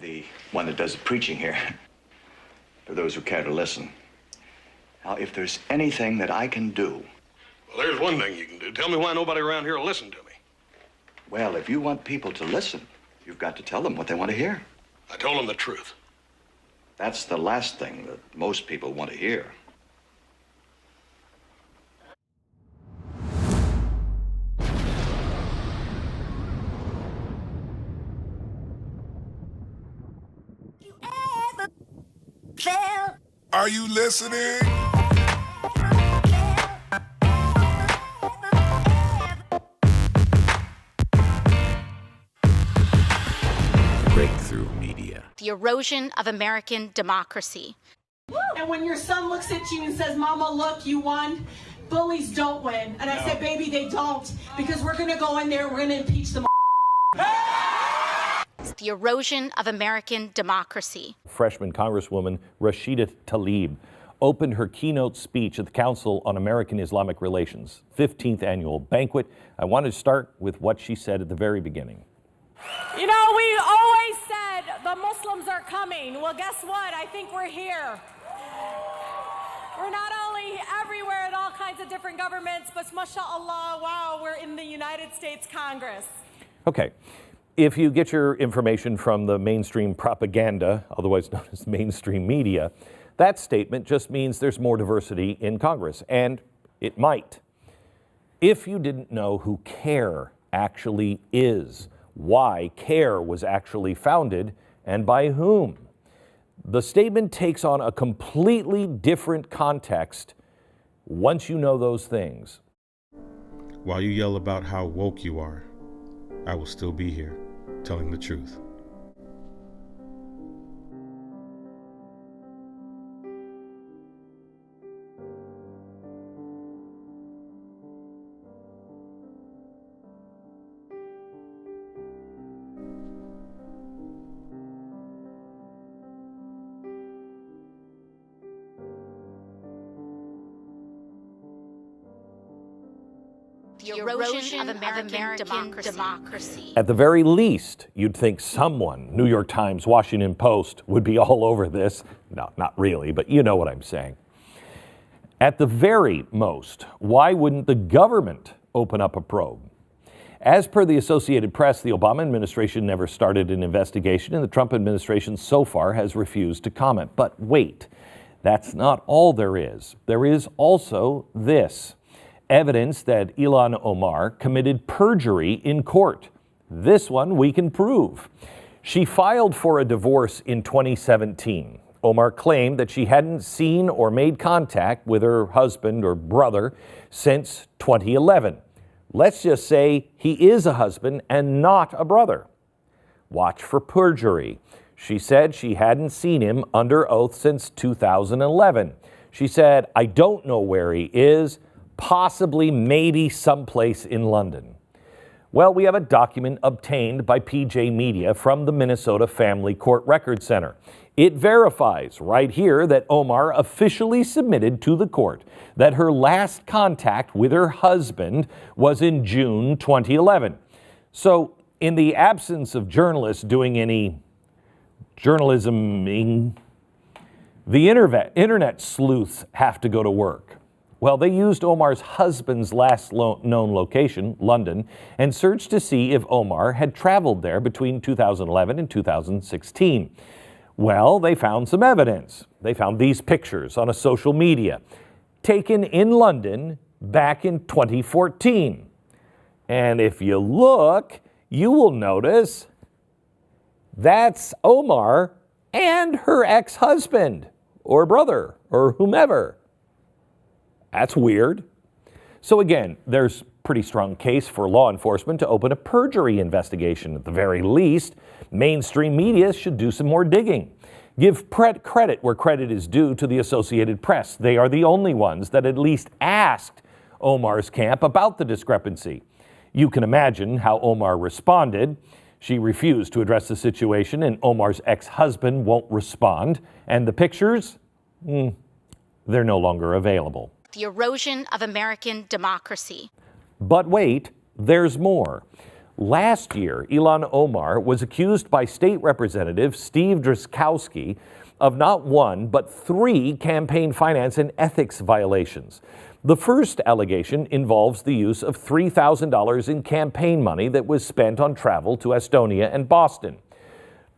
the one that does the preaching here, for those who care to listen. Now, if there's anything that I can do... Well, there's one thing you can do. Tell me why nobody around here will listen to me. Well, if you want people to listen, you've got to tell them what they want to hear. I told them the truth. That's the last thing that most people want to hear. Are you listening? Breakthrough Media. The erosion of American democracy. And when your son looks at you and says, Mama, look, you won, bullies don't win. And I said, baby, they don't, because we're going to go in there, we're going to impeach them. The erosion of American democracy. Freshman Congresswoman Rashida Tlaib opened her keynote speech at the Council on American Islamic Relations 15th annual banquet. I wanted to start with what she said at the very beginning. You know, we always said the Muslims are coming. Well, guess what? I think we're here. We're not only everywhere at all kinds of different governments, but mashallah, wow, we're in the United States Congress. Okay. If you get your information from the mainstream propaganda, otherwise known as mainstream media, that statement just means there's more diversity in Congress, and it might. If you didn't know who CARE actually is, why CARE was actually founded, and by whom, the statement takes on a completely different context once you know those things. While you yell about how woke you are, I will still be here, telling the truth. The erosion of American democracy. At the very least, you'd think someone, New York Times, Washington Post, would be all over this. No, not really, but you know what I'm saying. At the very most, why wouldn't the government open up a probe? As per the Associated Press, the Obama administration never started an investigation, and the Trump administration so far has refused to comment. But wait, that's not all there is. There is also this. Evidence that Ilhan Omar committed perjury in court. This one we can prove. She filed for a divorce in 2017. Omar claimed that she hadn't seen or made contact with her husband or brother since 2011. Let's just say he is a husband and not a brother. Watch for perjury. She said she hadn't seen him under oath since 2011. She said, I don't know where he is. Possibly, maybe someplace in London. Well, we have a document obtained by PJ Media from the Minnesota Family Court Record Center. It verifies right here that Omar officially submitted to the court that her last contact with her husband was in June 2011. So, in the absence of journalists doing any journalisming, the internet sleuths have to go to work. Well, they used Omar's husband's last known location, London, and searched to see if Omar had traveled there between 2011 and 2016. Well, they found some evidence. They found these pictures on a social media, taken in London back in 2014. And if you look, you will notice that's Omar and her ex-husband, or brother, or whomever. That's weird. So again, there's pretty strong case for law enforcement to open a perjury investigation. At the very least, mainstream media should do some more digging. Give credit where credit is due to the Associated Press. They are the only ones that at least asked Omar's camp about the discrepancy. You can imagine how Omar responded. She refused to address the situation, and Omar's ex-husband won't respond. And the pictures? They're no longer available. The erosion of American democracy. But wait, there's more. Last year, Ilhan Omar was accused by State Representative Steve Drazkowski of not one, but 3 campaign finance and ethics violations. The first allegation involves the use of $3,000 in campaign money that was spent on travel to Estonia and Boston.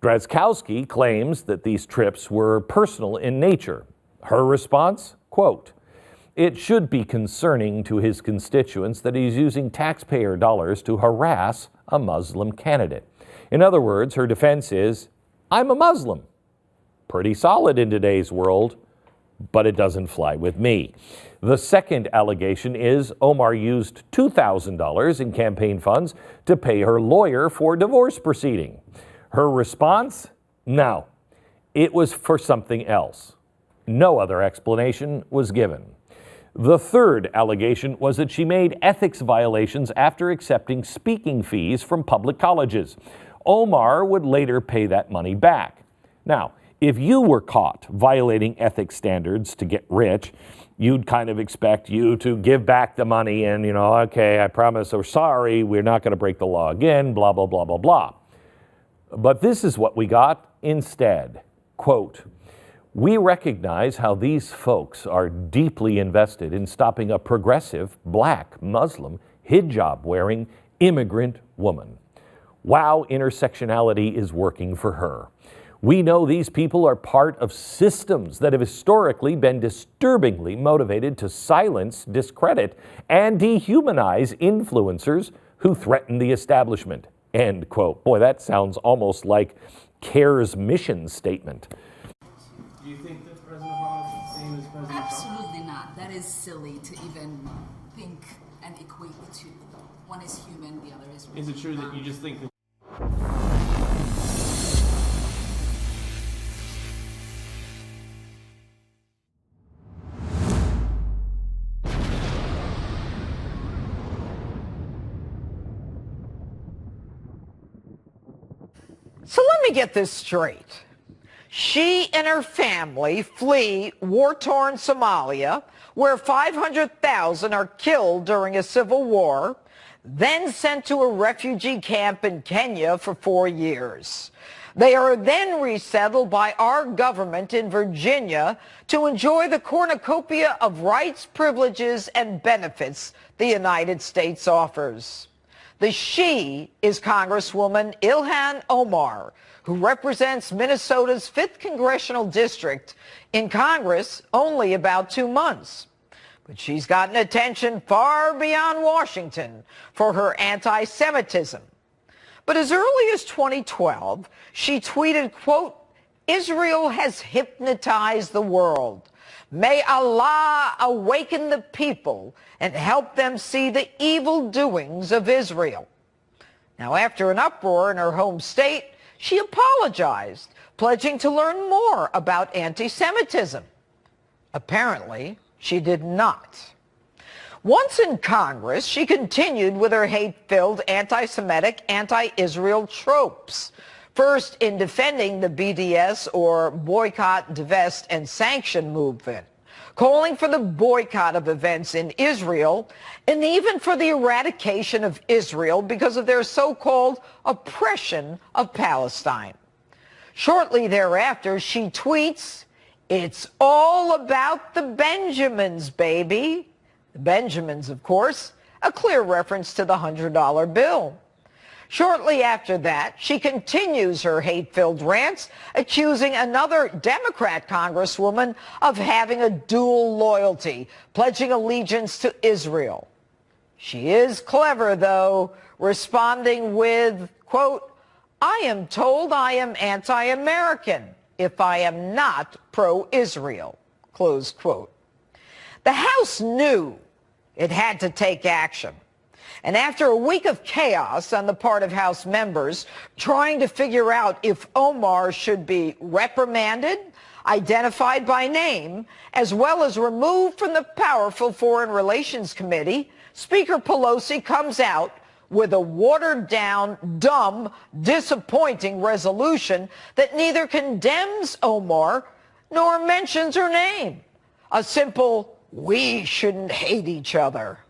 Drazkowski claims that these trips were personal in nature. Her response, quote, "It should be concerning to his constituents that he's using taxpayer dollars to harass a Muslim candidate." In other words, her defense is, "I'm a Muslim." Pretty solid in today's world, but it doesn't fly with me. The second allegation is Omar used $2,000 in campaign funds to pay her lawyer for a divorce proceeding. Her response? No, it was for something else. No other explanation was given. The third allegation was that she made ethics violations after accepting speaking fees from public colleges. Omar would later pay that money back. Now, if you were caught violating ethics standards to get rich, you'd kind of expect you to give back the money and, okay, I promise, or sorry, we're not going to break the law again, blah, blah, blah, blah, blah. But this is what we got instead. Quote, "We recognize how these folks are deeply invested in stopping a progressive, black, Muslim, hijab-wearing immigrant woman. Wow, intersectionality is working for her. We know these people are part of systems that have historically been disturbingly motivated to silence, discredit, and dehumanize influencers who threaten the establishment." End quote. Boy, that sounds almost like CARE's mission statement. Do you think that President Obama is the same as President Trump? Absolutely not. That is silly to even think and equate the two. One is human, the other is real. Is it true that you just think that So let me get this straight. She and her family flee war-torn Somalia, where 500,000 are killed during a civil war, then sent to a refugee camp in Kenya for 4 years. They are then resettled by our government in Virginia to enjoy the cornucopia of rights, privileges, and benefits the United States offers. The she is Congresswoman Ilhan Omar, who represents Minnesota's 5th Congressional District in Congress only about 2 months. But she's gotten attention far beyond Washington for her anti-Semitism. But as early as 2012, she tweeted, quote, "Israel has hypnotized the world. May Allah awaken the people and help them see the evil doings of Israel." Now, after an uproar in her home state, she apologized, pledging to learn more about anti-Semitism. Apparently, she did not. Once in Congress, she continued with her hate-filled anti-Semitic, anti-Israel tropes. First, in defending the BDS, or Boycott, Divest, and Sanction movement, calling for the boycott of events in Israel, and even for the eradication of Israel because of their so-called oppression of Palestine. Shortly thereafter, she tweets, "It's all about the Benjamins, baby." The Benjamins, of course, a clear reference to the $100 bill. Shortly after that, she continues her hate-filled rants, accusing another Democrat congresswoman of having a dual loyalty, pledging allegiance to Israel. She is clever, though, responding with, quote, "I am told I am anti-American if I am not pro-Israel," close quote. The House knew it had to take action. And after a week of chaos on the part of House members trying to figure out if Omar should be reprimanded, identified by name, as well as removed from the powerful Foreign Relations Committee, Speaker Pelosi comes out with a watered-down, dumb, disappointing resolution that neither condemns Omar nor mentions her name. A simple, "we shouldn't hate each other."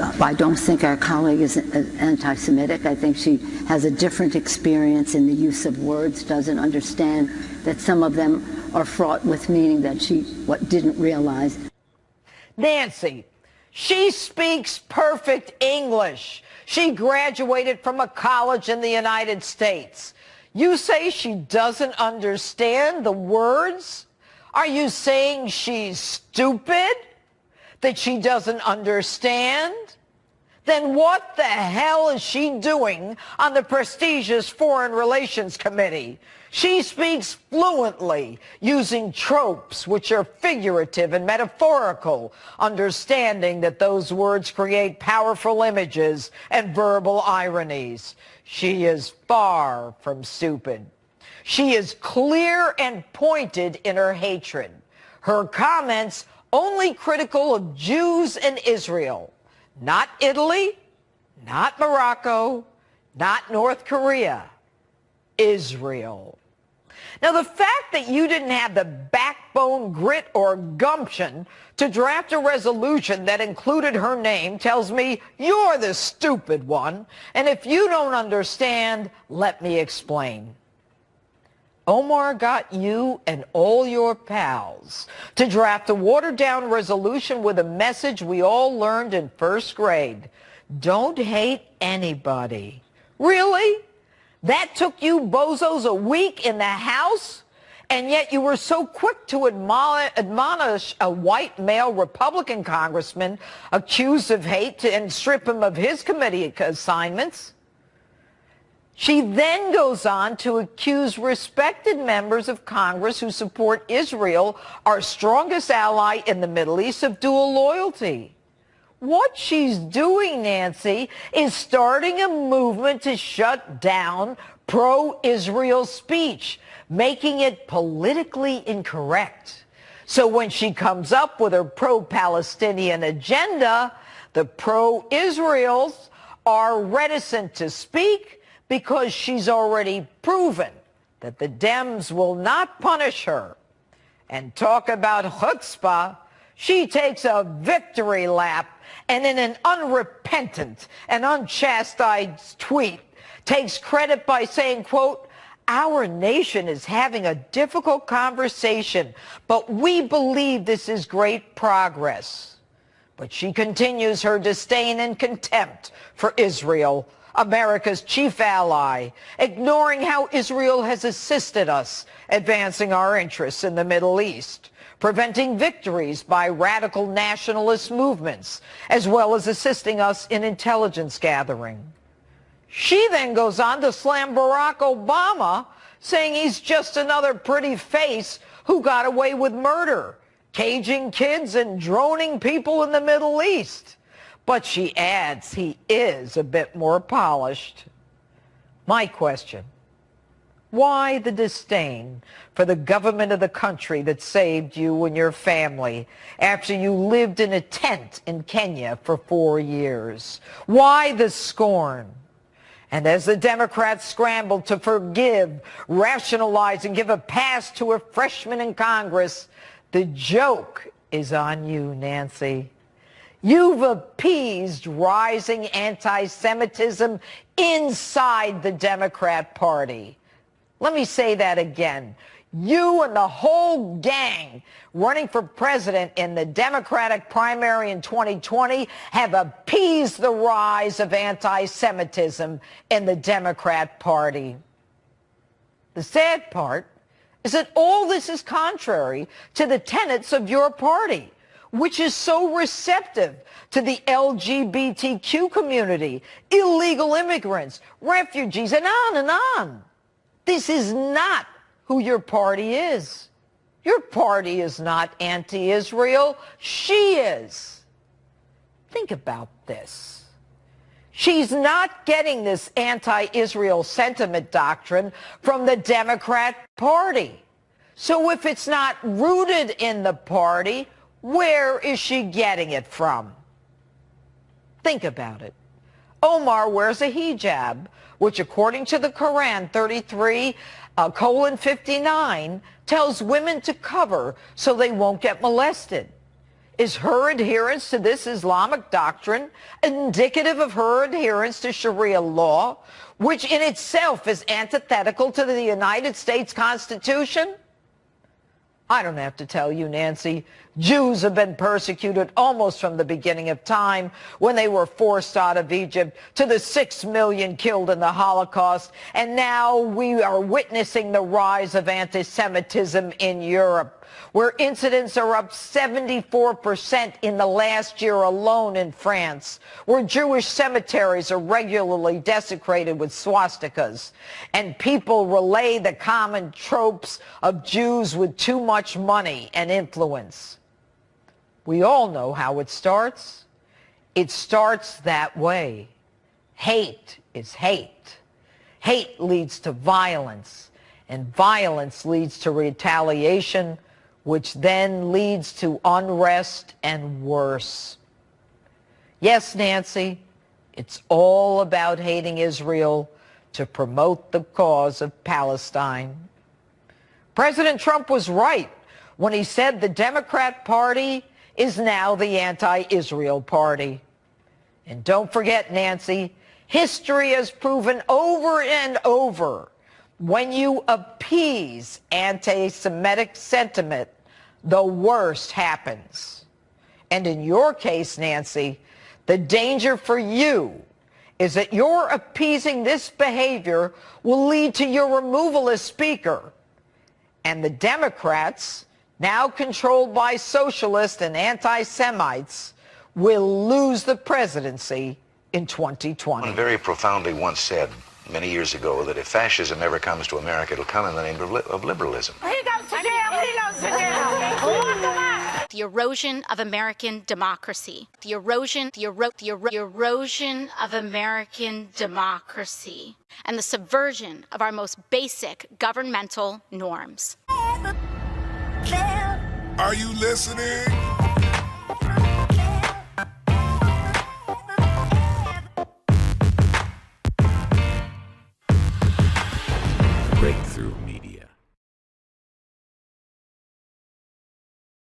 I don't think our colleague is anti-Semitic. I think she has a different experience in the use of words, doesn't understand that some of them are fraught with meaning that she didn't realize. Nancy, she speaks perfect English. She graduated from a college in the United States. You say she doesn't understand the words? Are you saying she's stupid? That she doesn't understand? Then what the hell is she doing on the prestigious Foreign Relations Committee? She speaks fluently, using tropes which are figurative and metaphorical, understanding that those words create powerful images and verbal ironies. She is far from stupid. She is clear and pointed in her hatred. Her comments only critical of Jews and Israel, not Italy, not Morocco, not North Korea, Israel. Now, the fact that you didn't have the backbone, grit, or gumption to draft a resolution that included her name tells me you're the stupid one, and if you don't understand, let me explain. Omar got you and all your pals to draft a watered-down resolution with a message we all learned in first grade. Don't hate anybody. Really? That took you bozos a week in the House? And yet you were so quick to admonish a white male Republican congressman accused of hate and strip him of his committee assignments? She then goes on to accuse respected members of Congress who support Israel, our strongest ally in the Middle East, of dual loyalty. What she's doing, Nancy, is starting a movement to shut down pro-Israel speech, making it politically incorrect. So when she comes up with her pro-Palestinian agenda, the pro-Israels are reticent to speak, because she's already proven that the Dems will not punish her. And talk about chutzpah, she takes a victory lap and in an unrepentant and unchastised tweet takes credit by saying, quote, "Our nation is having a difficult conversation, but we believe this is great progress." But she continues her disdain and contempt for Israel, America's chief ally, ignoring how Israel has assisted us advancing our interests in the Middle East, preventing victories by radical nationalist movements, as well as assisting us in intelligence gathering. She then goes on to slam Barack Obama, saying he's just another pretty face who got away with murder, caging kids and droning people in the Middle East. But she adds he is a bit more polished. My question, why the disdain for the government of the country that saved you and your family after you lived in a tent in Kenya for 4 years? Why the scorn? And as the Democrats scramble to forgive, rationalize, and give a pass to a freshman in Congress, the joke is on you, Nancy. You've appeased rising anti-Semitism inside the Democrat Party. Let me say that again. You and the whole gang running for president in the Democratic primary in 2020 have appeased the rise of anti-Semitism in the Democrat Party. The sad part is that all this is contrary to the tenets of your party, which is so receptive to the LGBTQ community, illegal immigrants, refugees, and on and on. This is not who your party is. Your party is not anti-Israel. She is. Think about this. She's not getting this anti-Israel sentiment doctrine from the Democrat Party. So if it's not rooted in the party, where is she getting it from? Think about it. Omar wears a hijab, which according to the Quran 33:59 tells women to cover so they won't get molested. Is her adherence to this Islamic doctrine indicative of her adherence to Sharia law, which in itself is antithetical to the United States Constitution? I don't have to tell you, Nancy, Jews have been persecuted almost from the beginning of time when they were forced out of Egypt, to the 6 million killed in the Holocaust, and now we are witnessing the rise of anti-Semitism in Europe, where incidents are up 74% in the last year alone in France, where Jewish cemeteries are regularly desecrated with swastikas, and people relay the common tropes of Jews with too much money and influence. We all know how it starts. It starts that way. Hate is hate. Hate leads to violence, and violence leads to retaliation, which then leads to unrest and worse. Yes, Nancy, it's all about hating Israel to promote the cause of Palestine. President Trump was right when he said the Democrat Party is now the anti-Israel party. And don't forget, Nancy, history has proven over and over, when you appease anti-Semitic sentiment, the worst happens. And in your case, Nancy, the danger for you is that your appeasing this behavior will lead to your removal as Speaker. And the Democrats, now controlled by socialists and anti-Semites, will lose the presidency in 2020. One very profoundly once said many years ago that if fascism ever comes to America, it'll come in the name of liberalism. He goes to jail. He goes to jail. Lock him up. The erosion of American democracy. The erosion of American democracy. And the subversion of our most basic governmental norms. Are you listening? Breakthrough